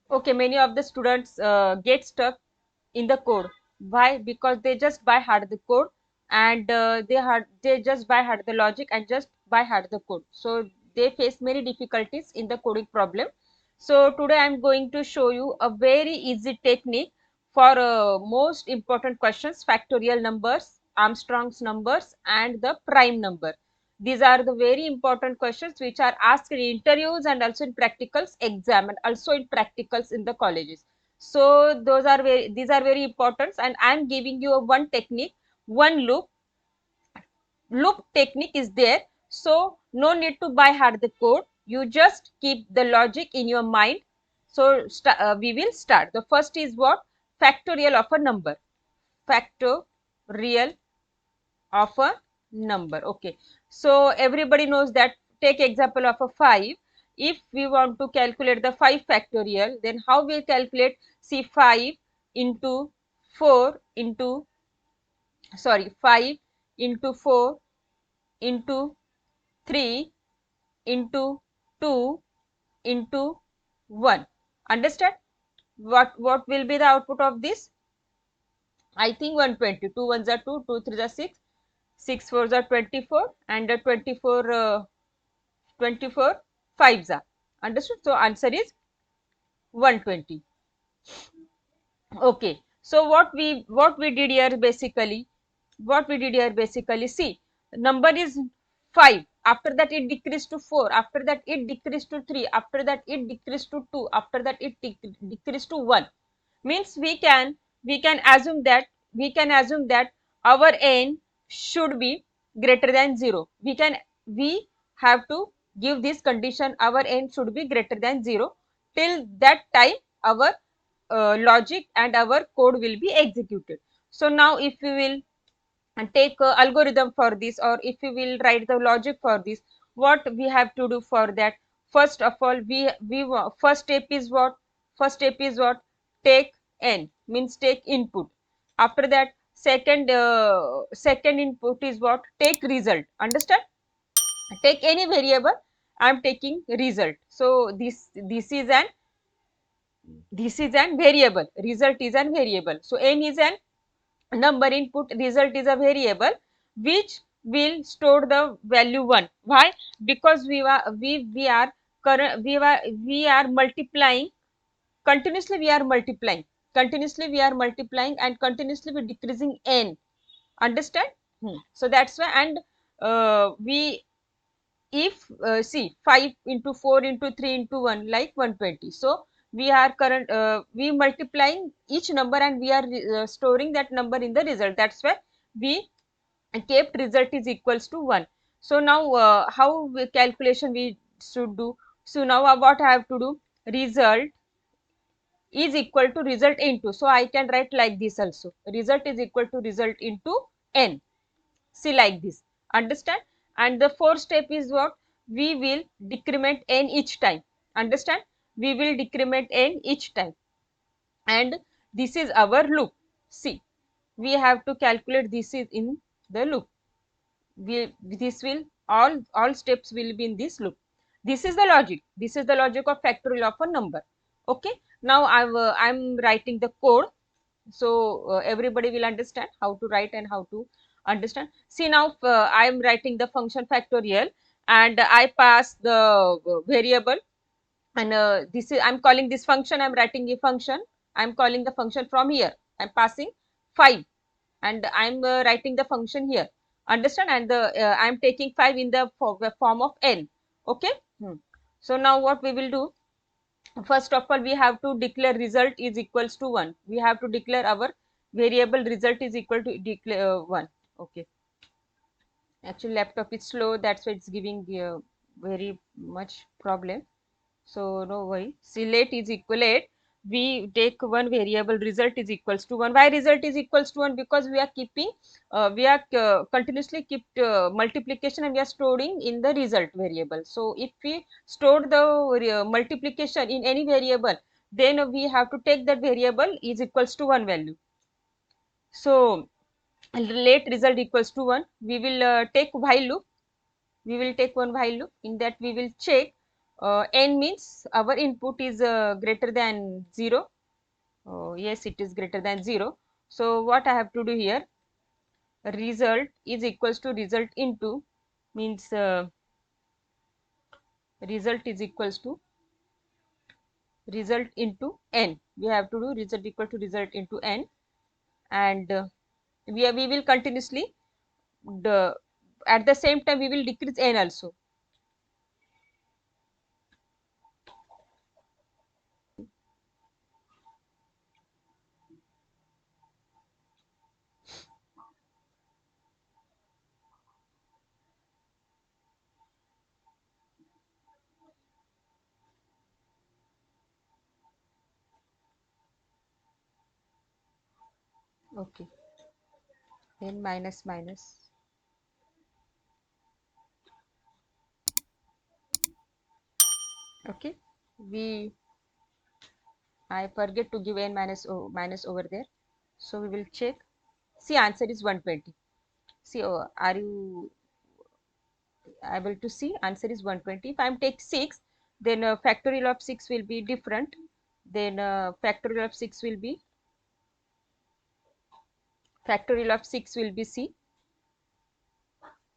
Okay, many of the students get stuck in the code. Why? Because they just by heart the code, and they just by heart the logic and just by heart the code. So they face many difficulties in the coding problem. So today I am going to show you a very easy technique for most important questions: factorial numbers, Armstrong's numbers, and the prime number. These are the very important questions which are asked in interviews and also in practicals exam and also in practicals in the colleges. So these are very important, and I am giving you a one technique, one loop technique is there. So no need to by heart the code, you just keep the logic in your mind. So we will start. The first is what? Factorial of a number. Factorial of a number. Okay, so everybody knows that. Take example of a 5. If we want to calculate the 5 factorial, then how we calculate? See, 5 into 4 into, sorry, 5 into 4 into 3 into 2 into 1. Understand? What will be the output of this? I think 120. 2 ones are 2, 2 3s are 6, 6 fours are 24, and 24 fives are. Understood? So answer is 120. Okay. So what we did here basically, see, number is 5. After that it decreased to 4. After that it decreased to 3. After that it decreased to 2. After that it decreased to 1. Means we can assume that our n should be greater than 0. We have to give this condition: our n should be greater than 0. Till that time our logic and our code will be executed. So now if we will take algorithm for this, or if we will write the logic for this, what we have to do for that? First of all, first step is what? Take n, means take input. After that, second input is what? Take result. Understand? Take any variable, I am taking result. So this is an variable. Result is an variable. So n is an number input, result is a variable which will store the value 1. Why? Because we are multiplying continuously. We are multiplying and continuously we decreasing n. Understand? So that's why. And we if see, 5 into 4 into 3 into 1, like 120. So we multiplying each number and we are storing that number in the result. That's why we kept result is equals to 1. So now how calculation we should do? So now what I have to do? Result is equal to result into. So I can write like this also. Result is equal to result into n. See, like this. Understand? And the fourth step is what? We will decrement n each time. Understand? We will decrement n each time. And this is our loop. See, we have to calculate this is in the loop. This will all steps will be in this loop. This is the logic. This is the logic of factorial of a number. Okay. Now I'm writing the code, so everybody will understand how to write and how to understand. See, now I am writing the function factorial, and I pass the variable, and this is, I'm calling this function, I'm writing a function, I'm calling the function from here, I'm passing 5, and I'm writing the function here. Understand? And the I'm taking 5 in the form of n. Okay. So now what we will do? First of all, we have to declare result is equals to 1. We have to declare our variable result is equal to declare 1. Okay. Actually, laptop is slow, that's why it's giving very much problem. So no worry. Select is equalate. We take one variable result is equals to 1. Why result is equals to 1? Because we are keeping, we are continuously keep multiplication, and we are storing in the result variable. So if we store the multiplication in any variable, then we have to take that variable is equals to 1 value. So let result equals to 1. We will take while loop. We will take one while loop. In that we will check n means our input is greater than 0. Yes, it is greater than 0. So what I have to do here, result is equals to result into, means result is equals to result into n. We have to do result equal to result into n, and we will continuously the at the same time we will decrease n also. Okay, n minus minus. Okay, we I forget to give n minus over there, so we will check. See, answer is 120. See, are you able to see? Answer is 120. If I am take 6, then factorial of 6 will be different. Then factorial of 6 will be C.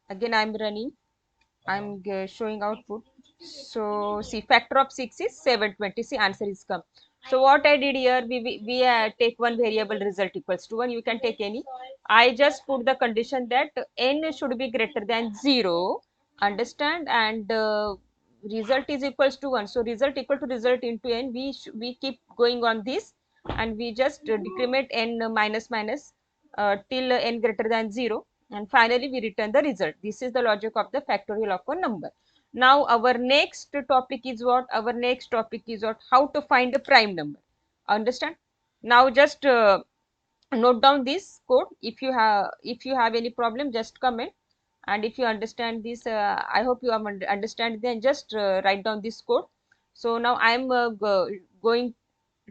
Again, I am running. I am showing output. So see, factor of 6 is 720. See, answer is come. So what I did here, we take one variable result equals to 1. You can take any. I just put the condition that n should be greater than 0. Understand? And result is equals to 1. So result equal to result into n. We keep going on this, and we just decrement n minus minus till n greater than 0, and finally we return the result. This is the logic of the factorial of a number. Now our next topic is what? Our next topic is what? How to find a prime number. Understand? Now just note down this code. If you have any problem, just comment. And if you understand this, I hope you have understand. Then just write down this code. So now I am going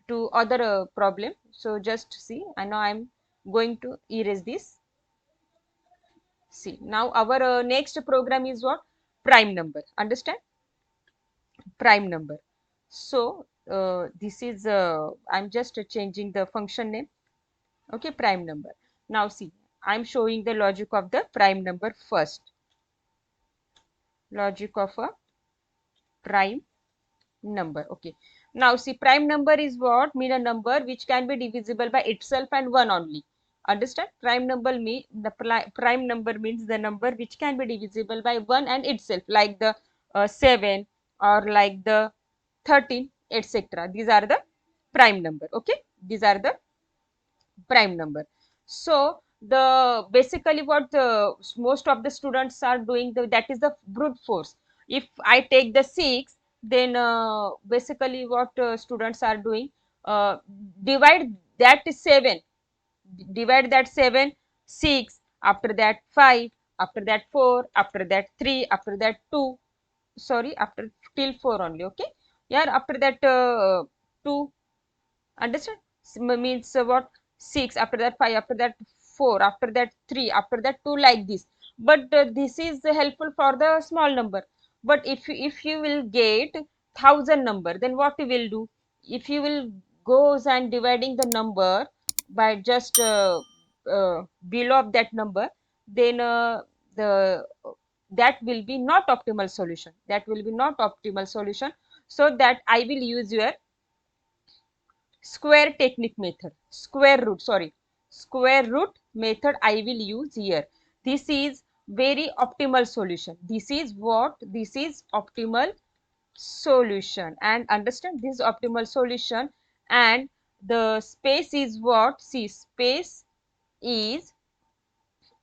to other problem. So just see. I know I am going to erase this. See, now our next program is what? Prime number. Understand? Prime number. So this is I'm just changing the function name. Okay, prime number. Now see, I'm showing the logic of the prime number first. Logic of a prime number. Okay. Now see, prime number is what? Mean a number which can be divisible by itself and one only. Understand? Prime number mean the prime number means the number which can be divisible by one and itself, like the 7 or like the 13, etc. These are the prime number. Okay, these are the prime number. So the basically what most of the students are doing, that is the brute force. If I take the 6, then basically what students are doing, uh, divide that 7, divide that 7, 6, after that 5, after that 4, after that 3, after that 2, sorry, after till 4 only. Okay, yeah, after that 2. Understand? Means what? 6, after that 5, after that 4, after that 3, after that 2, like this. But this is helpful for the small number. But if you will get 1000 number, then what you will do? If you will goes and dividing the number by just below of that number, then the that will be not optimal solution. That will be not optimal solution. So that I will use your square technique method, square root method I will use here. This is very optimal solution. This is what? This is optimal solution. And understand, this optimal solution. And the space is what? See, space is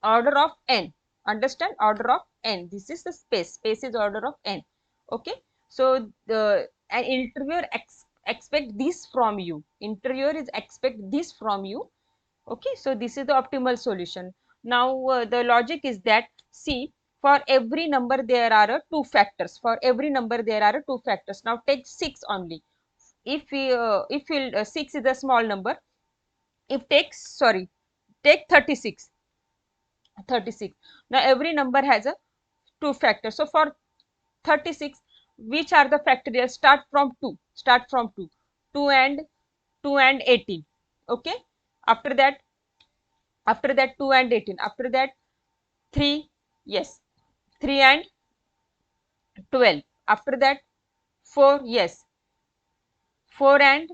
order of n. Understand? Order of n. This is the space is order of n. Okay, so the an interviewer expect this from you. Interviewer is expect this from you. Okay, so this is the optimal solution. Now the logic is that, see, for every number there are two factors. For every number there are two factors. Now take 6 only. If 6 is a small number, if takes sorry, take 36. Now every number has a two factors. So for 36, which are the factorial? Start from 2. Start from 2. 2 and 18. Okay. After that 2 and 18. After that 3. Yes. 3 and 12. After that 4. Yes. 4 and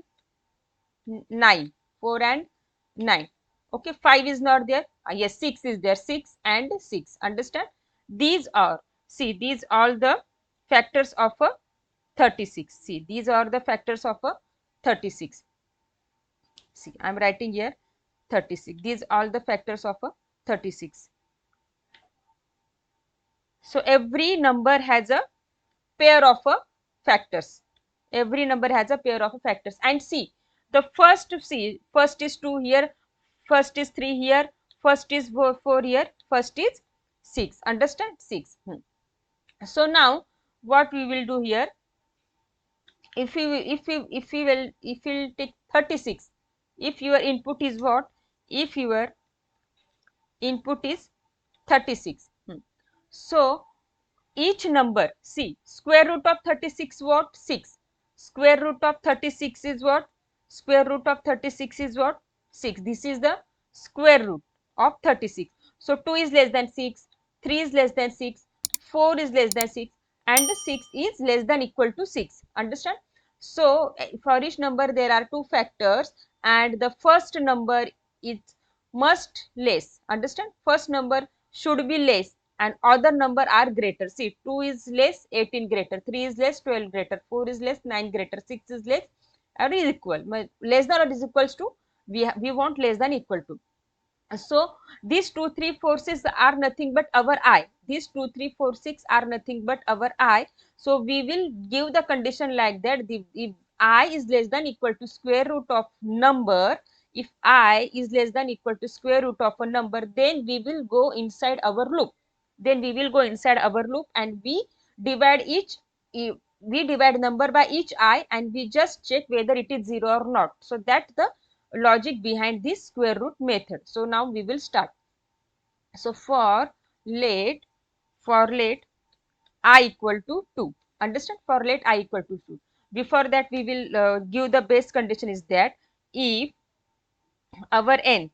9. 4 and 9. Okay. 5 is not there. Yes. 6 is there. 6 and 6. Understand? These are, see, these all the factors of a 36. See, these are the factors of a 36. See, I am writing here 36. These are the factors of a 36. So every number has a pair of a factors. Every number has a pair of a factors. And see, the first, see, first is 2 here, first is 3 here, first is 4 here, first is 6. Understand? 6. So now what we will do here, if we will take 36, if your input is what, if your input is 36, so each number, see, square root of 36 what, 6, square root of 36 is what, square root of 36 is what, 6. This is the square root of 36. So 2 is less than 6, 3 is less than 6, 4 is less than 6, and 6 is less than equal to 6. Understand? So for each number there are two factors, and the first number is must less. Understand? First number should be less and other number are greater. See, 2 is less, 18 greater, 3 is less, 12 greater, 4 is less, 9 greater, 6 is less or is equal. Less than or is equals to, we want less than equal to. So these 2, 3, 4, 6 are nothing but our I. These 2, 3, 4, 6 are nothing but our I. So we will give the condition like that. If I is less than equal to square root of number, if I is less than equal to square root of a number, then we will go inside our loop. Then we will go inside our loop and we divide we divide number by each I and we just check whether it is 0 or not. So that's the logic behind this square root method. So now we will start. So let I equal to 2. Understand? For let I equal to 2. Before that we will give the base condition is that if our n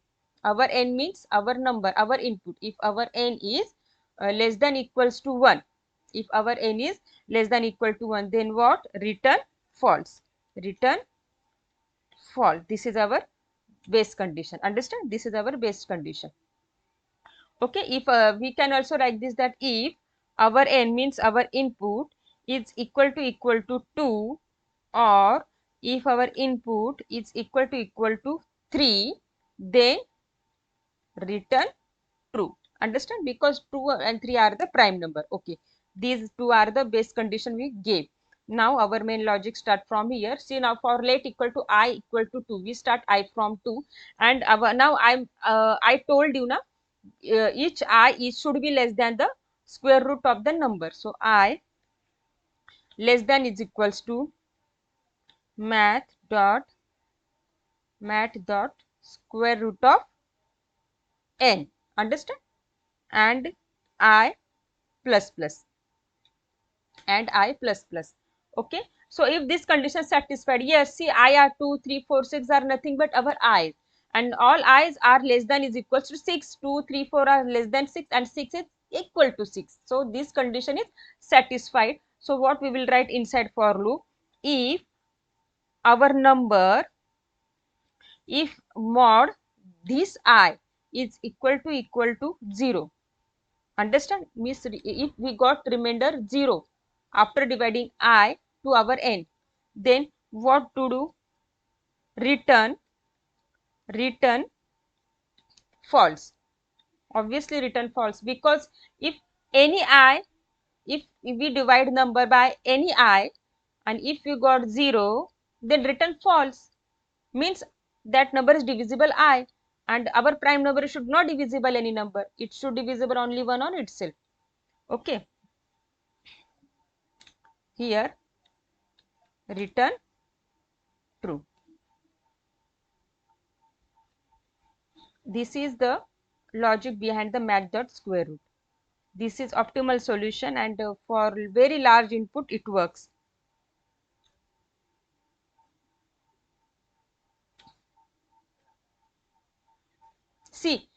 means our number, our input, if our n is less than equals to 1, if our n is less than equal to 1, then what? Return false. Return false. This is our base condition. Understand? This is our base condition. Okay, if we can also write this, that if our n means our input is equal to 2, or if our input is equal to 3, then return true. Understand? Because 2 and 3 are the prime number. Okay, these two are the base condition we gave. Now our main logic start from here. See, now for let equal to I equal to 2, we start I from 2, and our now I told you now, each I should be less than the square root of the number. So I less than is equals to math dot square root of n. Understand? And I plus plus, and I plus plus. Okay. So if this condition satisfied, yes, see, I are 2, 3, 4, 6 are nothing but our i's, and all i's are less than is equals to 6, 2, 3, 4 are less than 6, and 6 is equal to 6. So this condition is satisfied. So what we will write inside for loop, if our number, if mod this I is equal to 0. Understand? Means if we got remainder 0 after dividing I to our n, then what to do? Return false. Obviously return false, because if any I, if we divide number by any I and if we got 0, then return false, means that number is divisible I, and our prime number should not divisible any number. It should divisible only one on itself. Okay. Here return true. This is the logic behind the math dot square root. This is optimal solution, and for very large input it works. See,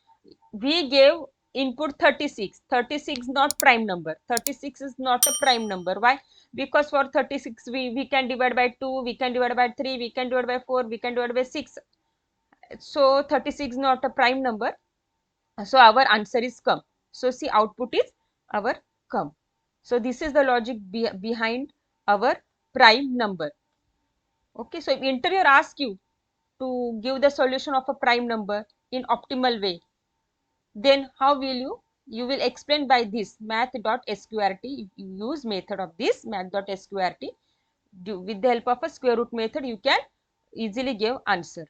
we gave input 36. 36 not prime number. 36 is not a prime number. Why? Because for 36 we can divide by 2, we can divide by 3, we can divide by 4, we can divide by 6. So 36 not a prime number. So our answer is come. So see, output is our come. So this is the logic behind our prime number. Okay, so if interviewer asks you to give the solution of a prime number in optimal way, then how will you will explain by this math.sqrt. If you use method of this math.sqrt, with the help of a square root method, you can easily give answer.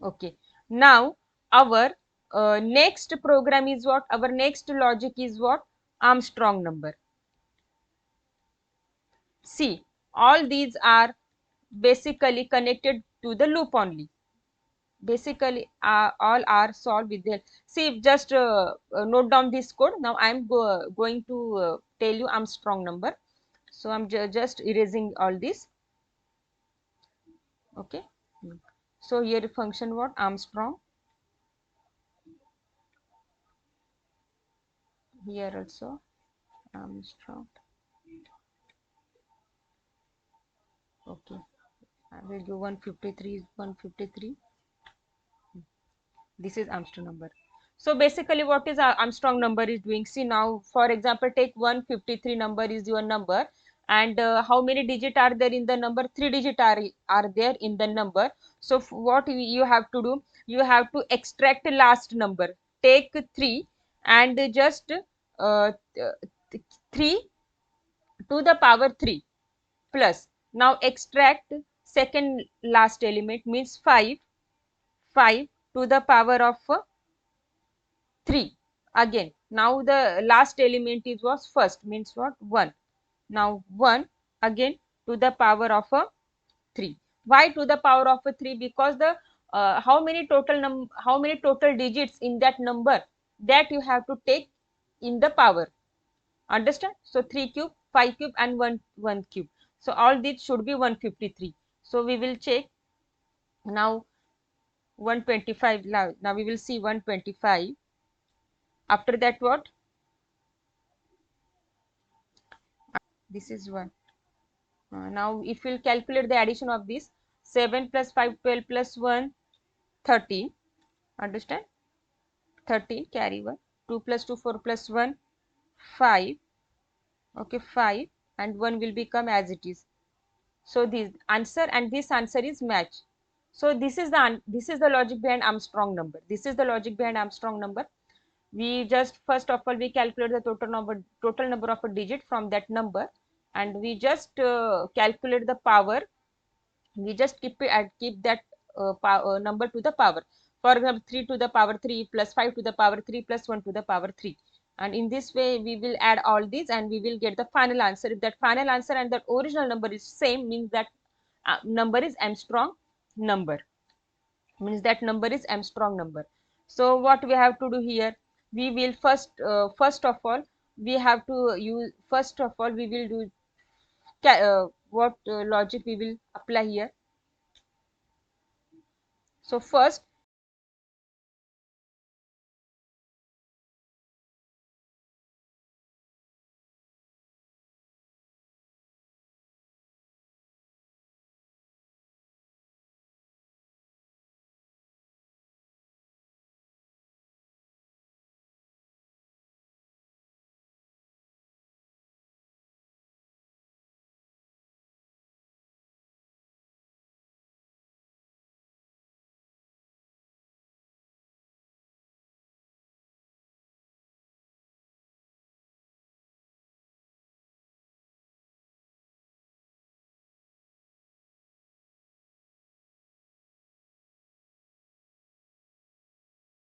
Okay, now our next program is what? Our next logic is what? Armstrong number. See, all these are basically connected to the loop only. Basically all are solved with the, see, just note down this code. Now I am going to tell you Armstrong number. So I am just erasing all this. Okay, so here function what? Armstrong. Here also Armstrong. Okay, I will give 153 153. This is Armstrong number. So basically what is our Armstrong number is doing? See, now for example, take 153 number is your number, and how many digit are there in the number? 3 digit are there in the number. So what you have to do? You have to extract the last number. Take 3 and just 3 to the power 3 plus. Now extract second last element, means 5 to the power of 3 again. Now the last element is was first, means what? 1. Now 1 again to the power of a 3. Why to the power of a 3? Because the how many total digits in that number, that you have to take in the power. Understand? So 3 cube, 5 cube and 1 cube. So all these should be 153. So we will check now 125. Now we will see 125. After that what? This is 1. Now if we will calculate the addition of this, 7 plus 5, 12 plus 1, 13. Understand? 13, carry 1. 2 plus 2, 4 plus 1, 5. Okay, 5, and 1 will become as it is. So this answer and this answer is match. So this is the logic behind Armstrong number. This is the logic behind Armstrong number. We just first of all we calculate the total number of a digit from that number, and we just calculate the power. We just keep that number to the power. For example, 3 to the power 3 plus 5 to the power 3 plus 1 to the power 3. And in this way we will add all these and we will get the final answer. If that final answer and that original number is same, means that number is Armstrong number. Means that number is Armstrong number. So what we have to do here? We will first of all we have to use, first of all we will do what logic we will apply here. So first